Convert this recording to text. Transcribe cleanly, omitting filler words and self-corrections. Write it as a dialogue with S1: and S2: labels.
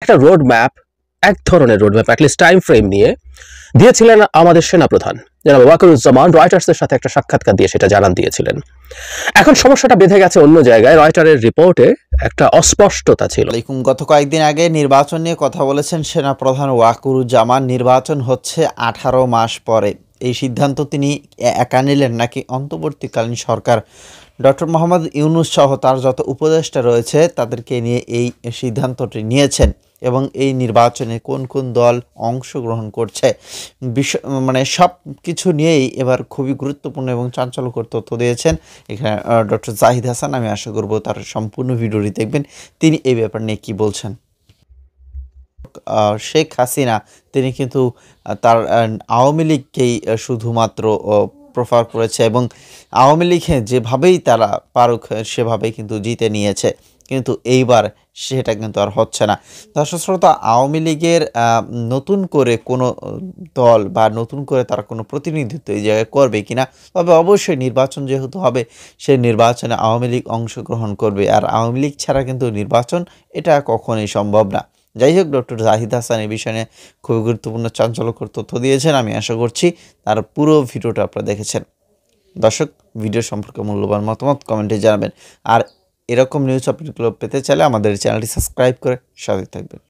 S1: একটা road map, এক ধরনের road map, at least time frame নিয়ে দিয়েছিলেন আমাদের সেনাপ্রধান জনাব ওয়াকারুজ্জামান। রয়টার্সের সাথে একটা সাক্ষাৎকার দিয়ে সেটা জানান দিয়েছিলেন। এখন সমস্যাটা বেঁধে গেছে অন্য জায়গায়। রয়টারের রিপোর্টে একটা অস্পষ্টতা ছিল।
S2: গত কয়েকদিন আগে নির্বাচন নিয়ে কথা বলেছেন সেনাপ্রধান ওয়াকারুজ্জামান। নির্বাচন হচ্ছে 18 মাস পরে। এই সিদ্ধান্ত তিনি একা নিলেন নাকি অন্তর্বর্তীকালীন সরকার ডক্টর মোহাম্মদ ইউনূস সহ তার যত উপদেষ্টা রয়েছে তাদেরকে নিয়ে এই সিদ্ধান্তটি নিয়েছেন? এবং এই নির্বাচনে কোন কোন দল অংশগ্রহণ করছে, মানে সব কিছু নিয়েই এবার খুবই গুরুত্বপূর্ণ এবং চাঞ্চল্যকর তথ্য দিয়েছেন এখানে ডক্টর জাহিদ হাসান। আমি আশা করব তার সম্পূর্ণ ভিডিওটি দেখবেন, তিনি এই ব্যাপার নিয়ে কী বলছেন। শেখ হাসিনা তিনি কিন্তু তার আওয়ামী লীগকেই শুধুমাত্র প্রফার করেছে এবং আওয়ামী লীগে যেভাবেই তারা পারুক সেভাবেই কিন্তু জিতে নিয়েছে, কিন্তু এইবার সেটা কিন্তু আর হচ্ছে না। দর্শক শ্রোতা, আওয়ামী লীগের নতুন করে কোনো দল বা নতুন করে তারা কোনো প্রতিনিধিত্ব এই জায়গায় করবে কিনা, তবে অবশ্যই নির্বাচন যেহেতু হবে সেই নির্বাচনে আওয়ামী লীগ অংশগ্রহণ করবে, আর আওয়ামী লীগ ছাড়া কিন্তু নির্বাচন এটা কখনোই সম্ভব না। যাই হোক, ডক্টর জাহিদ হাসান এই বিষয়ে খুবই গুরুত্বপূর্ণ চাঞ্চল্যকর তথ্য দিয়েছেন। আমি আশা করছি তার পুরো ভিডিওটা আপনারা দেখেছেন। দর্শক, ভিডিও সম্পর্কে মূল্যবান মতামত কমেন্টে জানাবেন, আর এরকম নিউজ আপডেটগুলো পেতে চাইলে আমাদের চ্যানেলটি সাবস্ক্রাইব করে সাথে থাকবেন।